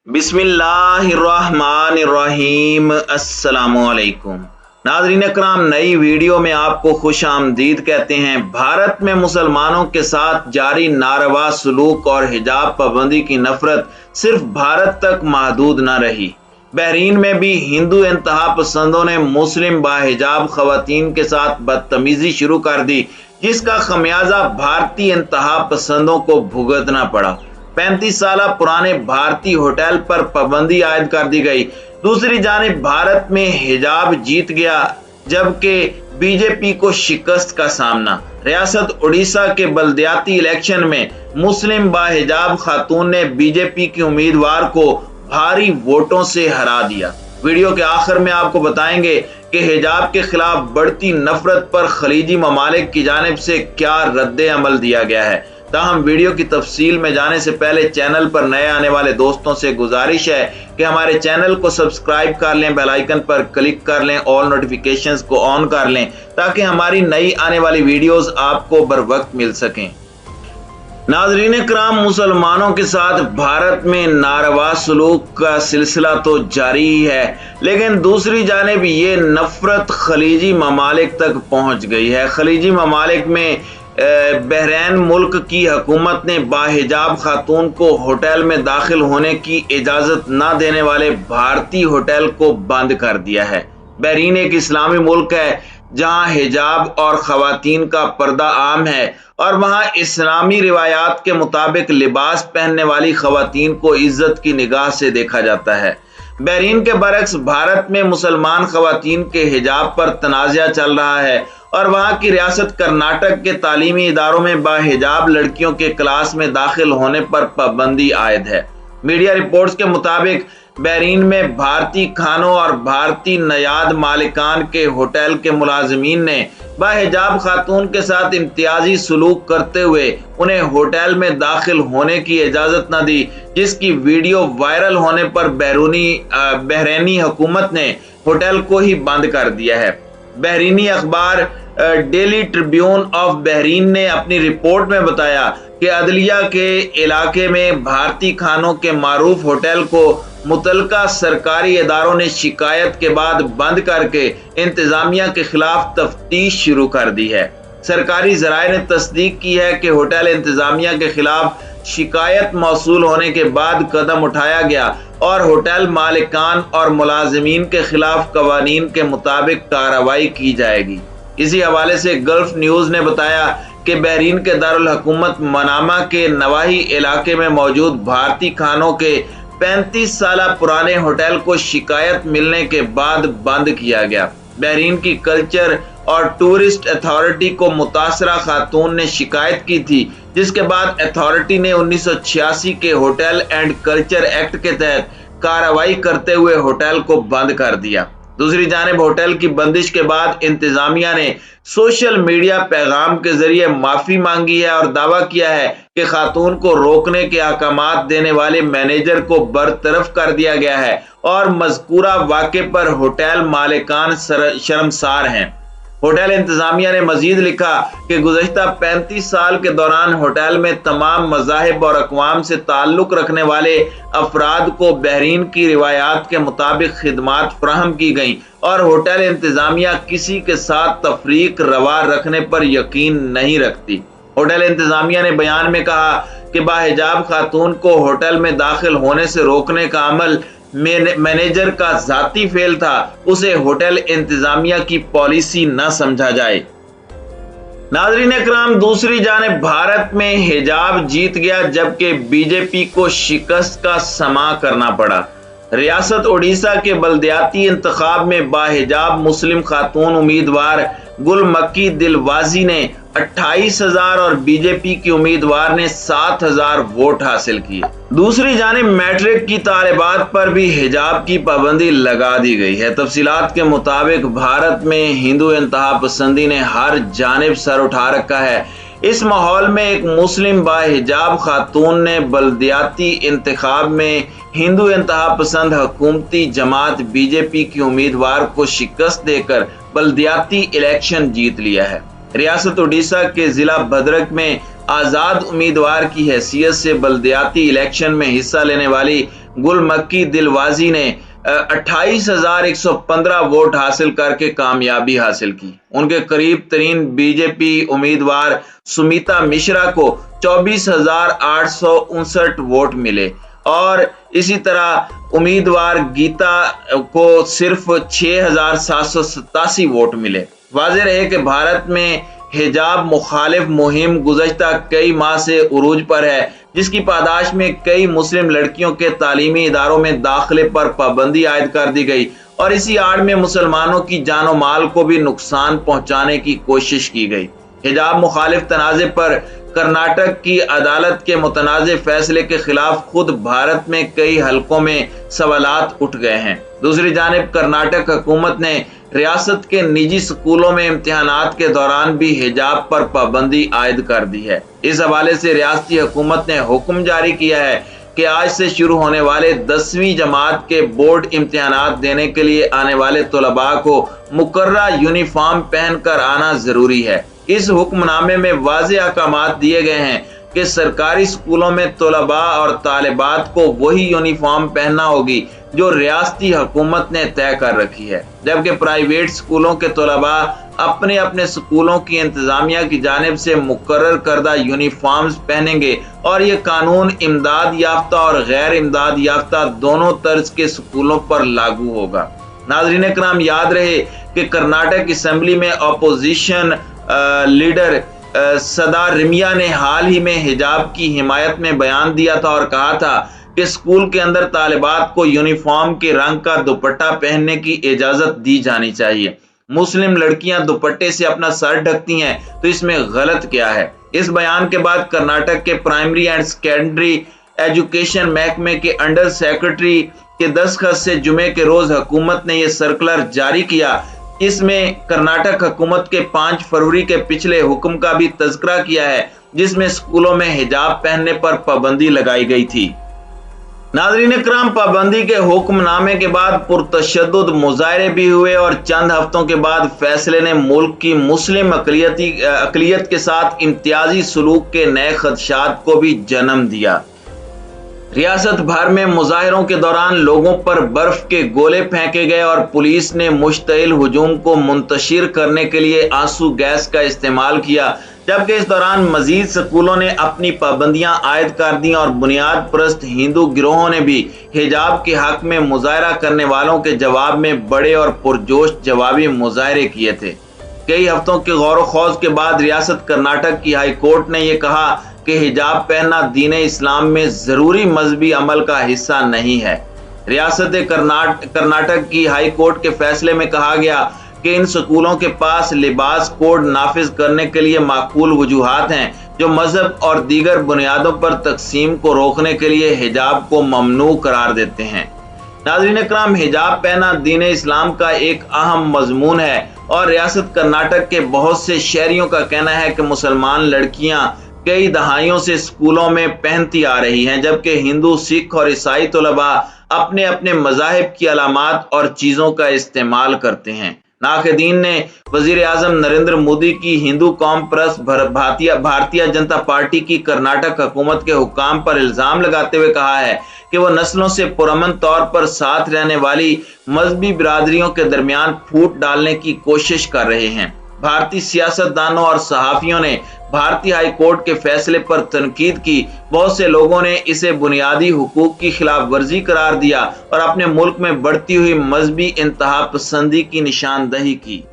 बिस्मिल्लाहिर्रहमानिर्रहीम। अस्सलामु अलैकुम नाज़रीन अकराम, नई वीडियो में आपको खुश आमदीद कहते हैं। भारत में मुसलमानों के साथ जारी नारवा सलूक और हिजाब पाबंदी की नफरत सिर्फ भारत तक महदूद न रही। बहरीन में भी हिंदू इंतहा पसंदों ने मुस्लिम बाहिजाब खवातीन के साथ बदतमीजी शुरू कर दी, जिसका खमियाजा भारतीय इंतहा पसंदों को भुगतना पड़ा। 35 साल पुराने भारतीय होटल पर पाबंदी आयद कर दी गई। दूसरी जानिब भारत में हिजाब जीत गया, जबकि बीजेपी को शिकस्त का सामना। रियासत उड़ीसा के बल्दियाती इलेक्शन में मुस्लिम बाहिजाब खातून ने बीजेपी की उम्मीदवार को भारी वोटों से हरा दिया। वीडियो के आखिर में आपको बताएंगे कि हिजाब के खिलाफ बढ़ती नफरत पर खलीजी ममालिक की जानिब से क्या रद्द अमल दिया गया है। ताहम वीडियो की तफसील में जाने से पहले चैनल पर नए आने वाले दोस्तों से गुजारिश है कि हमारे चैनल को सब्सक्राइब कर लें, बेल आइकन पर क्लिक कर लें, ऑल नोटिफिकेशंस को ऑन कर लें, ताकि हमारी नई आने वाली वीडियोस आपको बर वक्त मिल सकें। नाज़रीन इकराम, मुसलमानों के साथ भारत में नारवा सलूक का सिलसिला तो जारी ही है, लेकिन दूसरी जानिब ये नफरत खलीजी ममालिक तक पहुंच गई है। खलीजी ममालिक में बहरीन मुल्क की हुकूमत ने बाहिजाब खातून को होटल में दाखिल होने की इजाज़त न देने वाले भारतीय होटल को बंद कर दिया है। बहरीन एक इस्लामी मुल्क है जहां हिजाब और खवातीन का पर्दा आम है, और वहां इस्लामी रिवायात के मुताबिक लिबास पहनने वाली खवातीन को इज्जत की निगाह से देखा जाता है। बहरीन के बरक्स भारत में मुसलमान खवातीन के हिजाब पर तनाज़ा चल रहा है, और वहां की रियासत कर्नाटक के तालीमी इदारों में बाहिजाब लड़कियों के क्लास में दाखिल होने पर पाबंदी आयद है। मीडिया रिपोर्ट्स के मुताबिक बहरीन में भारतीय खानों और भारतीय नयाद मालिकान के होटल के मुलाजमीन ने बाहिजाब खातून के साथ इम्तियाजी सलूक करते हुए उन्हें होटल में दाखिल होने की इजाजत न दी, जिसकी वीडियो वायरल होने पर बहरीनी हुकूमत ने होटल को ही बंद कर दिया है। बहरीनी अखबार डेली ट्रिब्यून ऑफ बहरीन ने अपनी रिपोर्ट में बताया कि अदलिया के इलाके में भारतीय खानों के मारूफ होटल को मुतलका सरकारी इदारों ने शिकायत के बाद बंद करके इंतजामिया के खिलाफ तफ्तीश शुरू कर दी है। सरकारी जराये ने तस्दीक की है कि होटल इंतजामिया के खिलाफ शिकायत मौसूल होने के बाद कदम उठाया गया और होटल मालिकान और मुलाजमीन के खिलाफ कवानीन के मुताबिक कार्रवाई की जाएगी। इसी हवाले से गल्फ न्यूज ने बताया कि बहरीन के दारुल हुकूमत मनामा के नवाही इलाके में मौजूद भारतीय खानों के 35 साल पुराने होटल को शिकायत मिलने के बाद बंद किया गया। बहरीन की कल्चर और टूरिस्ट अथॉरिटी को मुतासरा खातून ने शिकायत की थी, जिसके बाद अथॉरिटी ने 1986 के होटल एंड कल्चर एक्ट के तहत कार्रवाई करते हुए होटल को बंद कर दिया। दूसरी जानिब होटल की बंदिश के बाद इंतजामिया ने सोशल मीडिया पैगाम के जरिए माफी मांगी है और दावा किया है कि खातून को रोकने के अहकामात देने वाले मैनेजर को बरतरफ कर दिया गया है और मज़कूरा वाक़े पर होटल मालिकान शर्मसार हैं। होटल इंतजामिया ने मजीद लिखा कि गुज़श्ता 35 साल के दौरान होटल में तमाम मज़ाहिब और अक़वाम से ताल्लुक़ रखने वाले अफराद को बहरीन की रिवायात के मुताबिक खिदमात फराहम की गई, और होटल इंतजामिया किसी के साथ तफरीक रवा रखने पर यकीन नहीं रखती। होटल इंतजामिया ने बयान में कहा कि बाहिजाब खातून को होटल में दाखिल होने से रोकने का अमल मैनेजर का जाती फेल था, उसे होटल इंतजामिया की पॉलिसी न समझा जाए। नाज़रीन इकराम, दूसरी जानिब भारत में हिजाब जीत गया, जबकि बीजेपी को शिकस्त का सामना करना पड़ा। रियासत उड़ीसा के बल्दियाती इंतखाब में बाहिजाब मुस्लिम खातून उम्मीदवार गुल मक्की दिलवाजी ने 28,000 और बीजेपी की उम्मीदवार ने 7,000 वोट हासिल किए। दूसरी जानिब मैट्रिक की तालिबात पर भी हिजाब की पाबंदी लगा दी गई है। तफसीलात के मुताबिक भारत में हिंदू इंतहा पसंदी ने हर जानिब सर उठा रखा है। इस माहौल में एक मुस्लिम बाहिजाब खातून ने बल्दियाती इंतखाब में हिंदू इंतहा पसंद हुकूमती जमात बीजेपी की उम्मीदवार को शिकस्त देकर बल्दियाती इलेक्शन जीत लिया है। रियासत उड़ीसा के जिला भद्रक में आजाद उम्मीदवार की हैसियत से बल्दियाती इलेक्शन में हिस्सा लेने वाली गुल मक्की दिलवाजी ने 28,115 वोट हासिल करके कामयाबी हासिल की। उनके करीब तरीन बीजेपी उम्मीदवार सुमिता मिश्रा को 24,859 वोट मिले और इसी तरह उम्मीदवार गीता को सिर्फ 6,787 वोट मिले। वाज़ेह रहे कि भारत में हिजाब मुखालिफ मुहिम गुज़श्ता कई माह से उरूज पर है, जिसकी पादाश में कई मुस्लिम लड़कियों के तालीमी इदारों में दाखिले पर पाबंदी आयद कर दी गई और इसी आड़ में मुसलमानों की जानो माल को भी नुकसान पहुंचाने की कोशिश की गई। हिजाब मुखालिफ तनाज़े पर कर्नाटक की अदालत के मुतनाज़े फैसले के खिलाफ खुद भारत में कई हलकों में सवालात उठ गए हैं। दूसरी जानिब कर्नाटक हुकूमत ने रियासत के निजी स्कूलों में इम्तिहानात के दौरान भी हिजाब पर पाबंदी आयद कर दी है। इस हवाले से रियासती हुकूमत ने हुक्म जारी किया है कि आज से शुरू होने वाले 10वीं जमात के बोर्ड इम्तिहानात देने के लिए आने वाले तलबा को मुकर्रा यूनिफॉर्म पहनकर आना जरूरी है। इस हुक्मनामे में वाज़ेह अहकामात दिए गए हैं कि सरकारी स्कूलों में तलबा और तालिबात को वही यूनिफॉर्म पहनना होगी जो रियासती हुकूमत ने तय कर रखी है, जबकि प्राइवेट स्कूलों के तलबा अपने अपने स्कूलों की इंतजामिया की जानिब से मुकर्रर करदा यूनिफॉर्म्स पहनेंगे और ये कानून इमदाद याफ्ता और गैर इमदाद याफ्ता दोनों तर्ज के स्कूलों पर लागू होगा। नाज़रीन इकराम, याद रहे कि कर्नाटक असेंबली में अपोजिशन लीडर सदा रिमिया ने हाल ही में हिजाब की हिमायत में बयान दिया था और कहा था कि स्कूल के अंदर तालिबात को यूनिफॉर्म के रंग का दुपट्टा पहनने की इजाजत दी जानी चाहिए। मुस्लिम लड़कियां दुपट्टे से अपना सर ढकती हैं तो इसमें गलत क्या है। इस बयान के बाद कर्नाटक के प्राइमरी एंड सेकेंडरी एजुकेशन महकमे के अंडर सेक्रेटरी के दस्तखत से जुमे के रोज हुकूमत ने यह सर्कुलर जारी किया। इसमें कर्नाटक हुकूमत के 5 फरवरी के पिछले हुक्म का भी तज़किरा किया है, जिसमें स्कूलों में हिजाब पहनने पर पाबंदी लगाई गई थी। नाज़रीन इकराम, पाबंदी के हुक्मनामे के बाद पुरतशद्दुद मुजाहरे भी हुए और चंद हफ्तों के बाद फैसले ने मुल्क की मुस्लिम अक़लियत के साथ इम्तियाजी सलूक के नए खदशात को भी जन्म दिया। रियासत भर में मुजाहरों के दौरान लोगों पर बर्फ के गोले फेंके गए और पुलिस ने मुश्तइल हुजूम को मुंतशिर करने के लिए आंसू गैस का इस्तेमाल किया, जबकि इस दौरान मजीद स्कूलों ने अपनी पाबंदियां आयद कर दी और बुनियाद परस्त हिंदू गिरोहों ने भी हिजाब के हक में मुजाहरा करने वालों के जवाब में बड़े और पुरजोश जवाबी मुजाहरे किए थे। कई हफ्तों के गौर खौज के बाद रियासत कर्नाटक की हाई कोर्ट ने यह कहा कि हिजाब पहनना दीन इस्लाम में जरूरी मजहबी अमल का हिस्सा नहीं है। रियासत कर्नाटक की हाई कोर्ट के फैसले में कहा गया कि इन स्कूलों के पास लिबास कोड नाफिज करने के लिए माकूल वजूहात हैं जो मजहब और दीगर बुनियादों पर तकसीम को रोकने के लिए हिजाब को ममनू करार देते हैं। नाज़रीन इकराम, हिजाब पहनना दीन इस्लाम का एक अहम मजमून है और रियासत कर्नाटक के बहुत से शहरियों का कहना है कि मुसलमान लड़कियां कई दहाइयों से स्कूलों में पहनती आ रही हैं, जबकि हिंदू, सिख और ईसाई तलबा अपने अपने मज़ाहिब की अलामात और चीज़ों का इस्तेमाल करते हैं। नाक़दीन ने वज़ीर आज़म नरेंद्र मोदी की हिंदू कौम परस्त भारतीय जनता पार्टी की कर्नाटक हुकूमत के हुक्काम पर इल्ज़ाम लगाते हुए कहा है कि वो नस्लों से पुरअमन तौर पर साथ रहने वाली मजहबी बिरादरियों के दरमियान फूट डालने की कोशिश कर रहे हैं। भारतीय सियासतदानों और सहाफ़ियों ने भारतीय हाई कोर्ट के फैसले पर तनकीद की। बहुत से लोगों ने इसे बुनियादी हुकूक की खिलाफ वर्जी करार दिया और अपने मुल्क में बढ़ती हुई मजहबी इंतहा पसंदी की निशानदही की।